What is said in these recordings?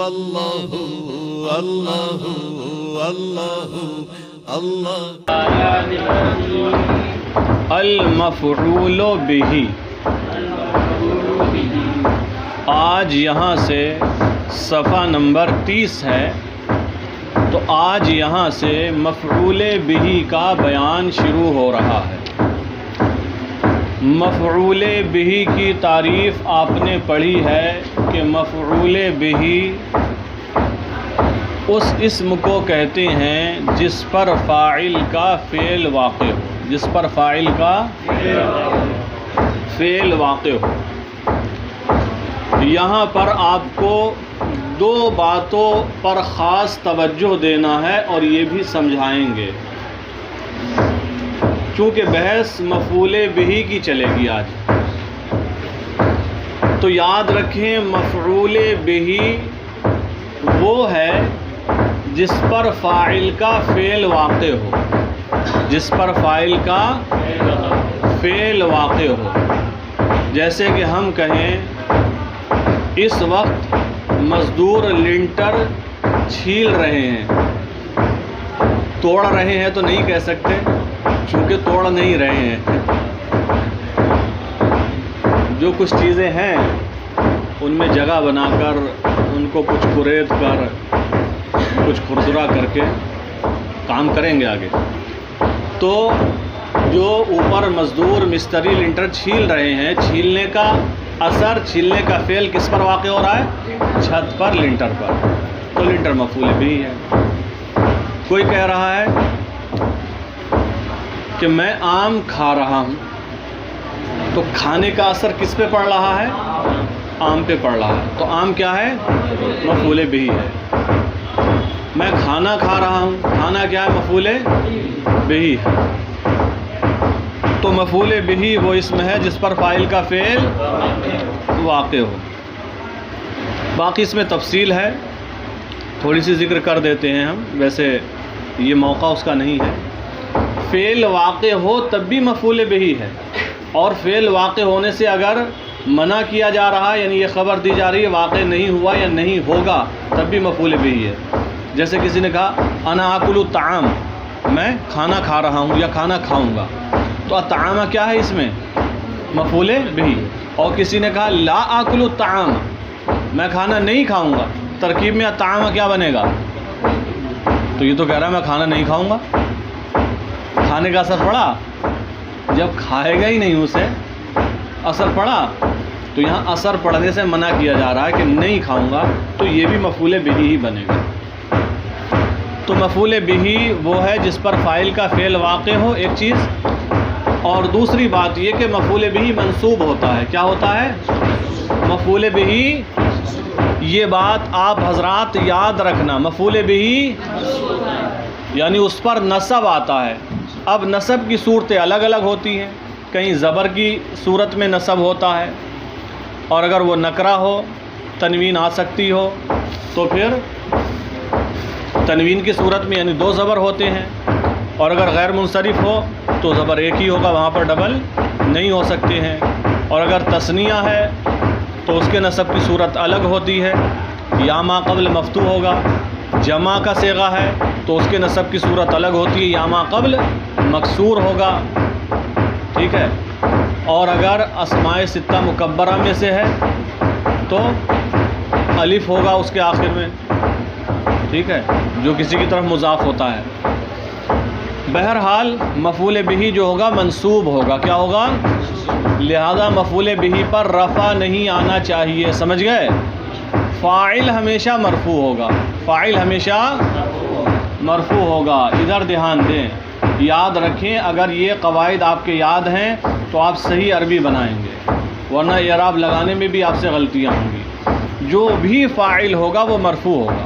اللہ اللہ اللہ اللہ۔ المفعول بہ، آج یہاں سے صفحہ نمبر 30 ہے، تو آج یہاں سے مفعول بہ کا بیان شروع ہو رہا ہے۔ مفعول بہ کی تعریف آپ نے پڑھی ہے کہ مفعول بہ اس اسم کو کہتے ہیں جس پر فاعل کا فعل واقع ہو، جس پر فاعل کا فعل واقع ہو۔ یہاں پر آپ کو دو باتوں پر خاص توجہ دینا ہے اور یہ بھی سمجھائیں گے، چونکہ بحث مفعول بہ کی چلے گی آج۔ تو یاد رکھیں مفعول بہ وہ ہے جس پر فاعل کا فعل واقع ہو، جس پر فاعل کا فعل واقع ہو۔ جیسے کہ ہم کہیں اس وقت مزدور لنٹر چھیل رہے ہیں، توڑ رہے ہیں تو نہیں کہہ سکتے چونکہ توڑ نہیں رہے ہیں۔ جو کچھ چیزیں ہیں ان میں جگہ بنا کر، ان کو کچھ کریت کر، کچھ کھردرا کر کے کام کریں گے آگے۔ تو جو اوپر مزدور مستری لنٹر چھیل رہے ہیں، چھیلنے کا اثر، چھیلنے کا فعل کس پر واقع ہو رہا ہے؟ چھت پر، لنٹر پر۔ تو لنٹر مفعول بہ ہے۔ کوئی کہہ رہا ہے کہ میں آم کھا رہا ہوں، تو کھانے کا اثر کس پہ پڑ رہا ہے؟ آم پہ پڑ رہا ہے۔ تو آم کیا ہے؟ مفعول بہ ہے۔ میں کھانا کھا رہا ہوں، کھانا کیا ہے؟ مفعول بہ ہے۔ تو مفعول بہ وہ اسم ہے جس پر فاعل کا فعل واقع ہو۔ باقی اس میں تفصیل ہے، تھوڑی سی ذکر کر دیتے ہیں ہم، ویسے یہ موقع اس کا نہیں ہے۔ فعل واقع ہو تب بھی مفعول بہ ہے، اور فعل واقع ہونے سے اگر منع کیا جا رہا ہے، یعنی یہ خبر دی جا رہی ہے واقع نہیں ہوا یا نہیں ہوگا، تب بھی مفعول بہ ہے۔ جیسے کسی نے کہا انا آکل الطعام، میں کھانا کھا رہا ہوں یا کھانا کھاؤں گا، تو الطعام کیا ہے اس میں؟ مفعول بہ۔ اور کسی نے کہا لا آکل الطعام، میں کھانا نہیں کھاؤں گا، ترکیب میں الطعام کیا بنے گا؟ تو یہ تو کہہ رہا ہے میں کھانا نہیں کھاؤں گا۔ کھانے کا اثر پڑا؟ جب کھائے گا ہی نہیں اسے اثر پڑا، تو یہاں اثر پڑنے سے منع کیا جا رہا ہے کہ نہیں کھاؤں گا، تو یہ بھی مفعول بہ ہی بنے گا۔ تو مفعول بہ وہ ہے جس پر فاعل کا فعل واقع ہو، ایک چیز۔ اور دوسری بات یہ کہ مفعول بہ منصوب ہوتا ہے۔ کیا ہوتا ہے؟ مفعول بہ، یہ بات آپ حضرات یاد رکھنا، مفعول بہ یعنی اس پر نصب آتا ہے۔ اب نصب کی صورتیں الگ الگ ہوتی ہیں، کہیں زبر کی صورت میں نصب ہوتا ہے، اور اگر وہ نکرہ ہو، تنوین آ سکتی ہو، تو پھر تنوین کی صورت میں یعنی دو زبر ہوتے ہیں، اور اگر غیر منصرف ہو تو زبر ایک ہی ہوگا، وہاں پر ڈبل نہیں ہو سکتے ہیں۔ اور اگر تثنیہ ہے تو اس کے نصب کی صورت الگ ہوتی ہے، یا ما قبل مفتوح ہوگا۔ جمع کا صیغہ ہے تو اس کے نصب کی صورت الگ ہوتی ہے، یا ما قبل مکسور ہوگا، ٹھیک ہے۔ اور اگر اسماء ستہ مکبرہ میں سے ہے تو الف ہوگا اس کے آخر میں، ٹھیک ہے، جو کسی کی طرف مضاف ہوتا ہے۔ بہرحال مفعول بہ جو ہوگا منصوب ہوگا، کیا ہوگا؟ لہذا مفعول بہ پر رفع نہیں آنا چاہیے، سمجھ گئے؟ فاعل ہمیشہ مرفوع ہوگا، فاعل ہمیشہ مرفوع ہوگا۔ ادھر دھیان دیں، یاد رکھیں، اگر یہ قواعد آپ کے یاد ہیں تو آپ صحیح عربی بنائیں گے، ورنہ اعراب لگانے میں بھی آپ سے غلطیاں ہوں گی۔ جو بھی فاعل ہوگا وہ مرفوع ہوگا،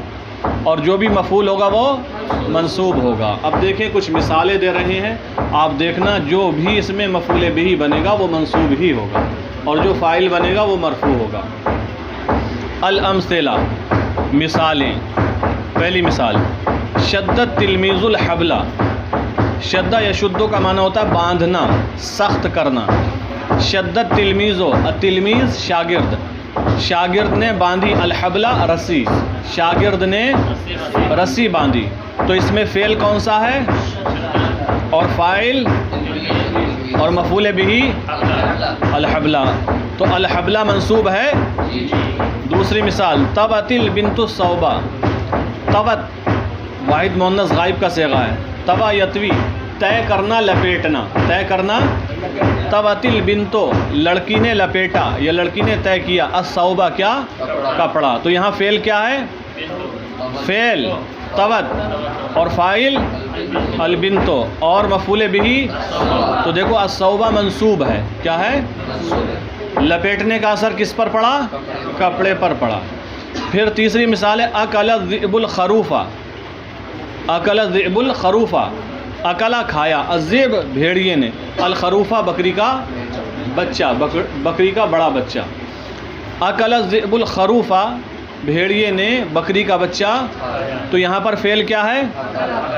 اور جو بھی مفعول ہوگا وہ منصوب ہوگا۔ اب دیکھیں کچھ مثالیں دے رہے ہیں، آپ دیکھنا جو بھی اس میں مفعول بہ بنے گا وہ منصوب ہی ہوگا، اور جو فاعل بنے گا وہ مرفوع ہوگا۔ الامثلہ، مثالیں۔ پہلی مثال، شدت تلمیذ الحبل۔ شدہ یشدو کا معنی ہوتا ہے باندھنا، سخت کرنا۔ شدت تلمیذ، التلمیذ شاگرد، شاگرد نے باندھی الحبلہ رسی، شاگرد نے رسی باندھی، تو اس میں فعل کون سا ہے اور فاعل اور مفعول بہ الحبلہ، تو الحبلہ منصوب ہے۔ دوسری مثال طبت البنت الصوبہ، طبت واحد مؤنث غائب کا صیغہ ہے، طبع یطوی طے کرنا لپیٹنا، طے کرنا، طبت البنت لڑکی نے لپیٹا یا لڑکی نے طے کیا، الصوبہ کیا کپڑا، تو یہاں فعل کیا ہے فعل طبت اور فاعل البنت اور مفعول بہ، تو دیکھو الصوبہ منصوب ہے، کیا ہے لپیٹنے کا اثر کس پر پڑا کپڑے پر پڑا۔ پھر تیسری مثال ہے اکل الذئب الخروف، اکل الذئب الخروف، اکلا کھایا، الذئب بھیڑیے نے، الخروفہ بکری کا بچہ، بکری کا بڑا بچہ، اکل الذئب الخروف بھیڑیے نے بکری کا بچہ، تو یہاں پر فعل کیا ہے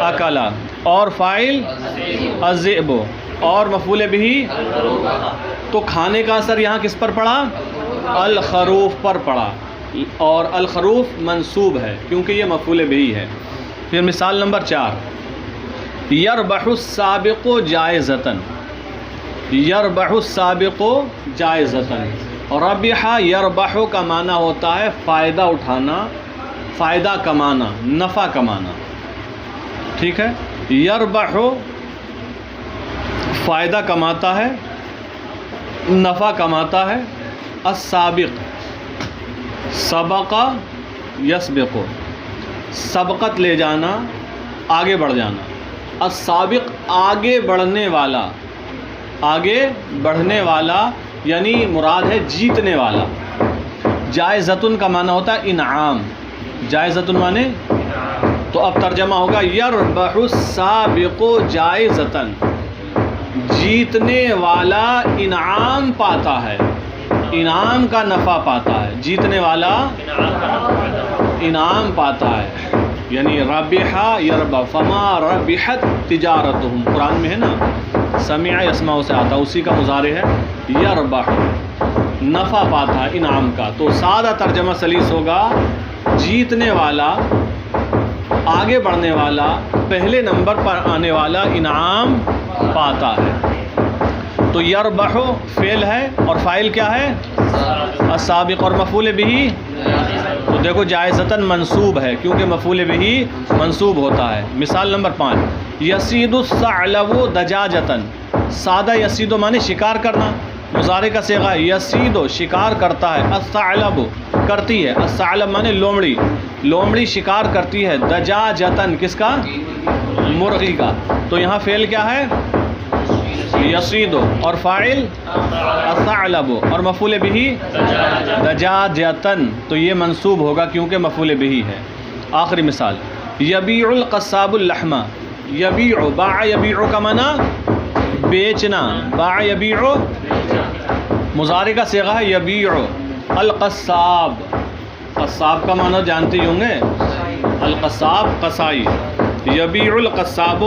اکلا اور فاعل الذئب اور مفعول بہ، تو کھانے کا اثر یہاں کس پر پڑا الخروف پر پڑا، اور الخروف منصوب ہے کیونکہ یہ مفعول بہ ہے۔ پھر مثال نمبر 4 یربح السابق جائزتاً، یربح السابق جائزتاً، ربح یربح کا معنی ہوتا ہے فائدہ اٹھانا، فائدہ کمانا، نفع کمانا، ٹھیک ہے، یربح فائدہ کماتا ہے، نفع کماتا ہے، السابق سبق یسبق سبقت لے جانا، آگے بڑھ جانا، السابق آگے بڑھنے والا، آگے بڑھنے والا یعنی مراد ہے جیتنے والا، جائزتن کا معنی ہوتا ہے انعام، جائزتن معنی، تو اب ترجمہ ہوگا یربح السابق جائزتن، جیتنے والا انعام پاتا ہے، انعام کا نفع پاتا ہے، جیتنے والا انعام پاتا ہے، یعنی ربح یربح فما ربحت تجارتہم، قرآن میں ہے نا سمع یسمع سے آتا، اسی کا مضارع ہے یربح، نفع پاتا ہے انعام کا، تو سادہ ترجمہ سلیس ہوگا جیتنے والا، آگے بڑھنے والا، پہلے نمبر پر آنے والا انعام پاتا ہے۔ تو یربح فعل ہے اور فاعل کیا ہے السابق اور مفعول بہ، تو دیکھو جائزتاً منصوب ہے کیونکہ مفعول بہ منصوب ہوتا ہے۔ مثال نمبر 5 یصید الثعلب دجاجتاً، سادہ یصید معنی شکار کرنا، مضارع کا صیغہ ہے یصید شکار کرتا ہے، الثعلب کرتی ہے، الثعلب معنی لومڑی، لومڑی شکار کرتی ہے، دجاجتاً کس کا مرغی کا، تو یہاں فعل کیا ہے یصید اور فاعل الثعلب اور مفعول بہ دجاجتاً، تو یہ منصوب ہوگا کیونکہ مفعول بہ ہے۔ آخری مثال یبیع القصاب اللحم، یبیع باع یبیع کا معنی بیچنا، باع یبیع مضارع کا صیغہ ہے یبیع، القصاب قصاب کا معنی جانتے ہی ہوں گے، القصاب قصائی، یبیع القصاب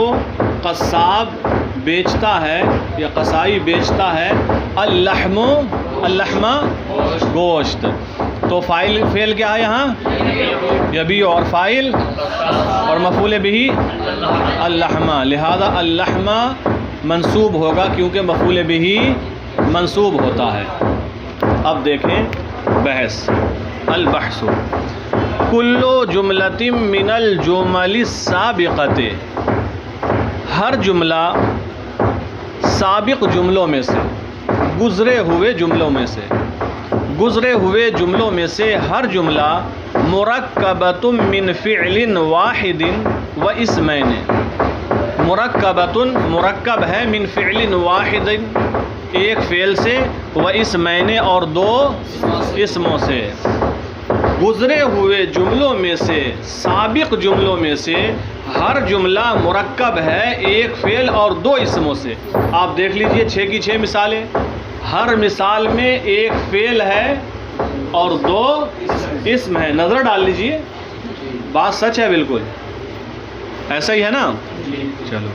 قصاب بیچتا ہے یا قصائی بیچتا ہے، اللحم اللحم گوشت، تو فعل کیا ہے یہاں یبیع اور فاعل اور مفعول بہ اللحم، لہذا اللحم منصوب ہوگا کیونکہ مفعول بہ منصوب ہوتا ہے۔ اب دیکھیں بحث، البحث کل جملۃ من الجمل السابقۃ، ہر جملہ سابق جملوں میں سے، گزرے ہوئے جملوں میں سے، گزرے ہوئے جملوں میں سے ہر جملہ مرکبۃ من فعل واحد و اسمین، مرکبۃ مرکب ہے من فعل واحد ایک فعل سے، و اسمین اور دو اسموں سے، گزرے ہوئے جملوں میں سے سابق جملوں میں سے ہر جملہ مرکب ہے ایک فعل اور دو اسموں سے۔ آپ دیکھ لیجئے 6 کی 6 مثالیں، ہر مثال میں ایک فعل ہے اور دو اسم ہے، نظر ڈال لیجئے، بات سچ ہے بالکل، ایسا ہی ہے نا؟ چلو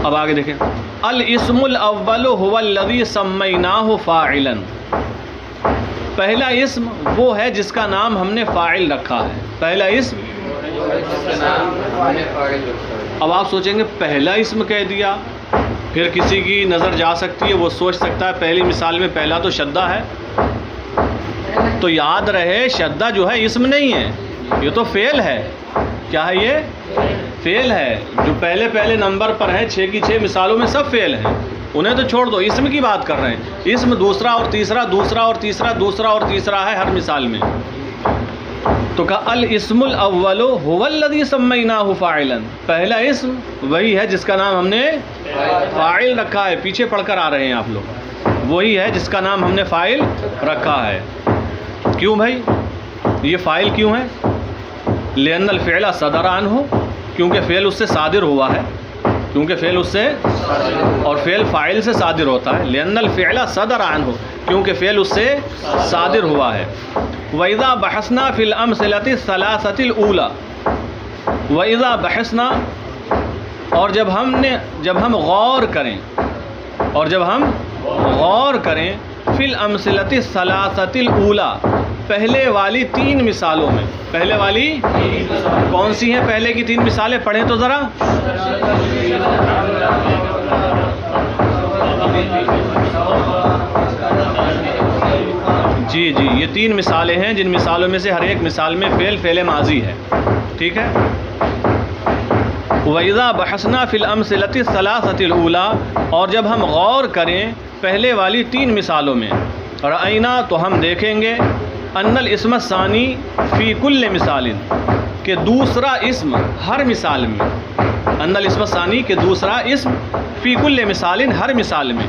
اب آگے دیکھیں، الاسم الاول هو الذي سميناه فاعلا، پہلا اسم وہ ہے جس کا نام ہم نے فاعل رکھا ہے. پہلا اسم، اب آپ سوچیں گے پہلا اسم کہہ دیا، پھر کسی کی نظر جا سکتی ہے، وہ سوچ سکتا ہے پہلی مثال میں پہلا تو شدہ ہے. تو یاد رہے شدہ جو ہے اسم نہیں ہے، یہ تو فعل ہے. کیا ہے یہ؟ فعل ہے. جو پہلے نمبر پر ہے 6 کی 6 مثالوں میں سب فعل ہیں، انہیں تو چھوڑ دو، اسم کی بات کر رہے ہیں. اسم دوسرا اور تیسرا، دوسرا اور تیسرا، دوسرا اور تیسرا ہے ہر مثال میں. تو کہا الاسم الاول هو الذي سميناه فاعلا، پہلا اسم وہی ہے جس کا نام ہم نے فاعل رکھا ہے. پیچھے پڑھ کر آ رہے ہیں آپ لوگ، وہی ہے جس کا نام ہم نے فاعل رکھا ہے. کیوں بھائی یہ فاعل کیوں ہے؟ لأن الفعل صدر عنہ، کیونکہ فعل اس سے صادر ہوا ہے. کیونکہ فعل اس سے، اور فعل فاعل سے صادر ہوتا ہے. لأن الفعل صدر عنہ، کیونکہ فعل اس سے صادر ہوا ہے. وَإِذَا بَحَثْنَا فِي الْأَمْثِلَةِ الثَّلَاثَةِ الْأُولَى، وَإِذَا بَحَثْنَا، اور جب ہم غور کریں، اور جب ہم غور کریں فی الامثلۃ الثلاثۃ الاولی، پہلے والی 3 مثالوں میں. پہلے والی کون سی ہیں؟ پہلے کی 3 مثالیں پڑھیں تو ذرا. جی یہ 3 مثالیں ہیں، جن مثالوں میں سے ہر ایک مثال میں فعل ماضی ہے. ٹھیک ہے. وَإِذَا بَحَثْنَا فِي الْأَمْثِلَةِ الثَّلَاثَةِ الْأُولَى، اور جب ہم غور کریں پہلے والی 3 مثالوں میں، رأینا، تو ہم دیکھیں گے، ان الاسم الثانی فی کل مثال، کہ دوسرا اسم ہر مثال میں. ان الاسم الثانی، کہ دوسرا اسم فی کل مثال، ہر مثال میں.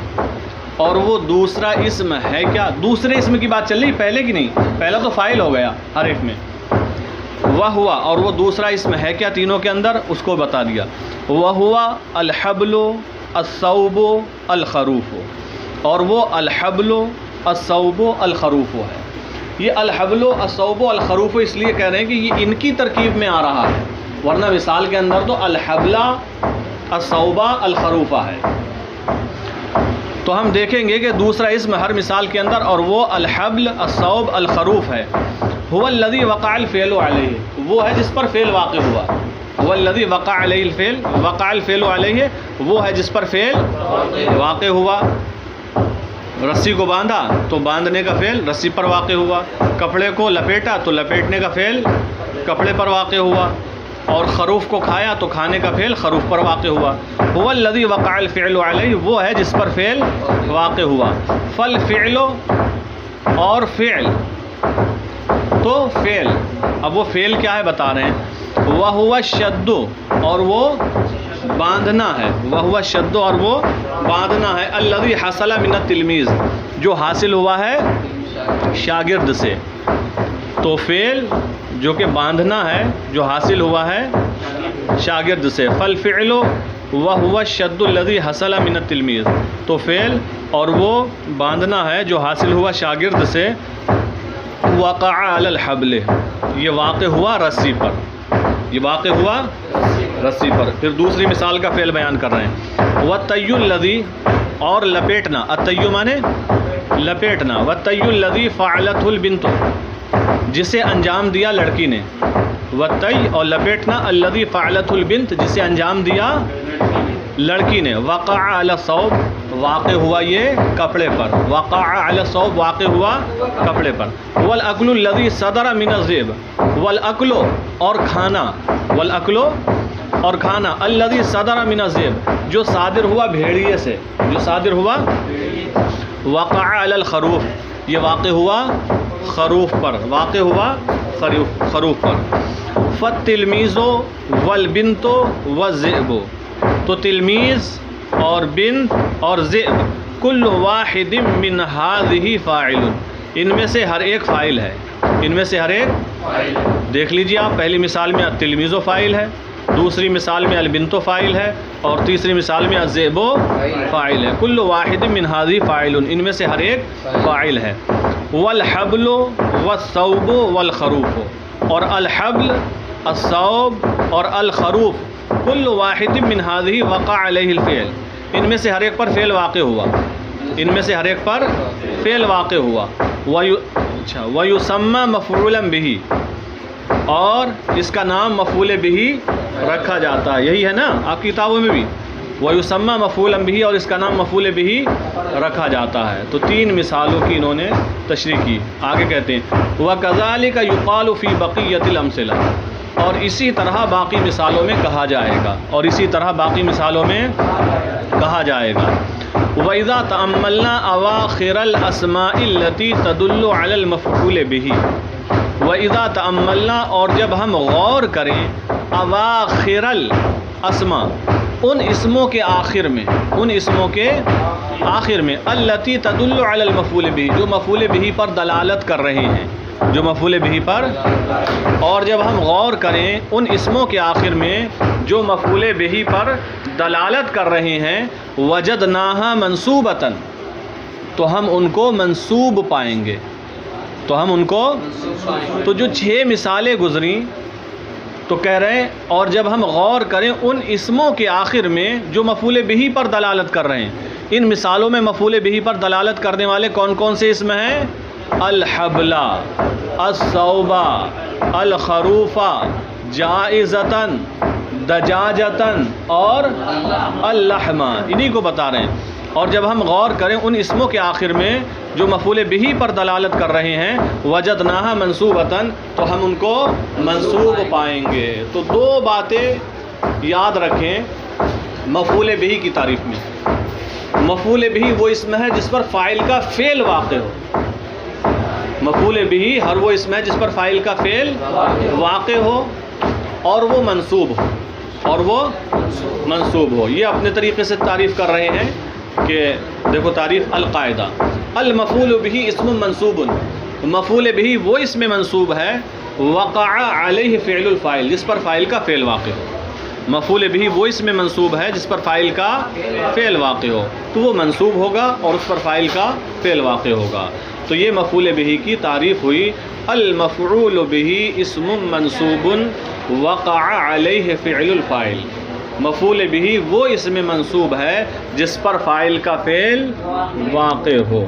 اور وہ دوسرا اسم ہے کیا؟ دوسرے اسم کی بات چل رہی، پہلے کی نہیں. پہلا تو فاعل ہو گیا ہر ایک میں. وَهُوَ، اور وہ دوسرا اسم ہے کیا تینوں کے اندر؟ اس کو بتا دیا. وَهُوَ الْحَبْلُ الثَّوْبُ الْخَرُوفُ، اور وہ الحبل الثوب الخروف ہے. یہ الحبل الثوب الخروف اس لیے کہہ رہے ہیں کہ یہ ان کی ترکیب میں آ رہا ہے، ورنہ مثال کے اندر تو الحبل الثوب الخروف ہے. تو ہم دیکھیں گے کہ دوسرا اسم ہر مثال کے اندر، اور وہ الحبل الثوب الخروف ہے. هو الذي وقع الفعل علیہ، وہ ہے جس پر فعل واقع ہوا. هو الذي وقع علیہ الفعل، وقع الفعل علیہ، وہ ہے جس پر فعل واقع ہوا. رسی کو باندھا تو باندھنے کا فعل رسی پر واقع ہوا. کپڑے کو لپیٹا تو لپیٹنے کا فعل کپڑے پر واقع ہوا. اور خروف کو کھایا تو کھانے کا فعل خروف پر واقع ہوا. هو الذي وقع الفعل علیہ، وہ ہے جس پر فعل واقع ہوا. فالفعل، اور فعل، تو فعل، اب وہ فعل کیا ہے بتا رہے ہیں. وَهُوَ الشَّدُّ، اور وہ باندھنا ہے. وَهُوَ الشَّدُّ، اور وہ باندھنا ہے. الذي حصل من التلمیذ، جو حاصل ہوا ہے شاگرد سے. تو فعل جو کہ باندھنا ہے، جو حاصل ہوا ہے شاگرد سے. فالفعل وَهُوَ الشَّدُّ الذي حصل من التلمیذ، تو فعل اور وہ باندھنا ہے جو حاصل ہوا شاگرد سے. وقع علی الحبل، یہ واقع ہوا رسی پر. یہ واقع ہوا رسی پر. پھر دوسری مثال کا فعل بیان کر رہے ہیں. والطی الذی، اور لپیٹنا. الطی مانے لپیٹنا. والطی الذی فعلته البنت، جسے انجام دیا لڑکی نے. والطی، اور لپیٹنا. الذی فعلته البنت، جسے انجام دیا لڑکی نے. وقع علی الثوب، واقع ہوا یہ کپڑے پر. وقع علی الثوب، واقع ہوا کپڑے پر. والاکل الذی صدر من الذئب، والاکل، اور کھانا. والاکل، اور کھانا. الذی صدر من الذئب، جو صادر ہوا بھیڑیے سے. جو صادر ہوا. وقع علی الخروف، یہ واقع ہوا خروف پر. واقع ہوا خروف پر. فالتلمیذ والبنت والذئب، تو تلمیذ اور بنت اور ذئب، کل واحد من هذه فاعل، ان میں سے ہر ایک فاعل ہے. ان میں سے ہر ایک، دیکھ لیجیے آپ، پہلی مثال میں التلمیذ فاعل ہے، دوسری مثال میں البنت فاعل ہے، اور تیسری مثال میں الذئب فاعل ہے. کل واحد من هذه فاعل، ان میں سے ہر ایک فاعل ہے. والحبل والثوب والخروف، اور الحبل، الثوب اور الخروف، کل واحد من هذه وقع علیہ الفعل، ان میں سے ہر ایک پر فعل واقع ہوا. ان میں سے ہر ایک پر فعل واقع ہوا. اچھا وَيُسَمَّى مَفْعُولًا بِهِ، اور اس کا نام مفعول بہ رکھا جاتا ہے. یہی ہے نا آپ کی کتابوں میں بھی وَيُسَمَّى مَفْعُولًا بِهِ، اور اس کا نام مفعول بہ رکھا جاتا ہے. تو 3 مثالوں کی انہوں نے تشریح کی. آگے کہتے ہیں وَكَذَلِكَ يُقَالُ فِي بَقِيَّةِ الْأَمْثِلَةِ، اور اسی طرح باقی مثالوں میں کہا جائے گا، اور اسی طرح باقی مثالوں میں کہا جائے گا. وَإِذَا تَأَمَّلْنَا أَوَاخِرَ الْأَسْمَاءِ الَّتِي تَدُلُّ عَلَى الْمَفْعُولِ بِهِ، وَإِذَا تَأَمَّلْنَا، اور جب ہم غور کریں اواخر الاسماء، ان اسموں کے آخر میں، ان اسموں کے آخر میں التی تدل علی المفعول بہ، جو مفعول بہ پر دلالت کر رہے ہیں، جو مفعول بہ پر، اور جب ہم غور کریں ان اسموں کے آخر میں جو مفعول بہ پر دلالت کر رہے ہیں وجدناها منصوبۃ، تو ہم ان کو منصوب پائیں گے. تو ہم ان کو، تو جو 6 مثالیں گزریں تو کہہ رہے ہیں اور جب ہم غور کریں ان اسموں کے آخر میں جو مفعول بہ پر دلالت کر رہے ہیں. ان مثالوں میں مفعول بہ پر دلالت کرنے والے کون کون سے اسم ہیں؟ الحبلہ، الصوبہ، الخروفہ، جائزتاً، دجاجتاً اور اللحمہ، انہی کو بتا رہے ہیں. اور جب ہم غور کریں ان اسموں کے آخر میں جو مفعول بہ پر دلالت کر رہے ہیں وجدناها منصوبۃ، تو ہم ان کو منصوب پائیں گے. تو 2 باتیں یاد رکھیں مفعول بہ کی تعریف میں. مفعول بہ وہ اسم ہے جس پر فاعل کا فعل واقع ہو. مفعول بہ ہر وہ اسم ہے جس پر فاعل کا فعل واقع ہو اور وہ منصوب ہو، اور وہ منصوب ہو. یہ اپنے طریقے سے تعریف کر رہے ہیں کہ دیکھو تعریف القاعدہ المفعول بہ اسم منصوب، مفعول بہ وہ اسم منصوب ہے وقع علیہ فعل الفاعل، جس پر فاعل کا فعل واقع ہو. مفعول بہ وہ اسم منصوب ہے جس پر فاعل کا فعل واقع ہو، تو وہ منصوب ہوگا اور اس پر فاعل کا فعل واقع ہوگا. تو یہ مفعول بہ کی تعریف ہوئی. المفعول بہ اسم منصوب وقع علیہ فعل الفاعل، مفعول بہ وہ اسم منصوب ہے جس پر فاعل کا فعل واقع ہو.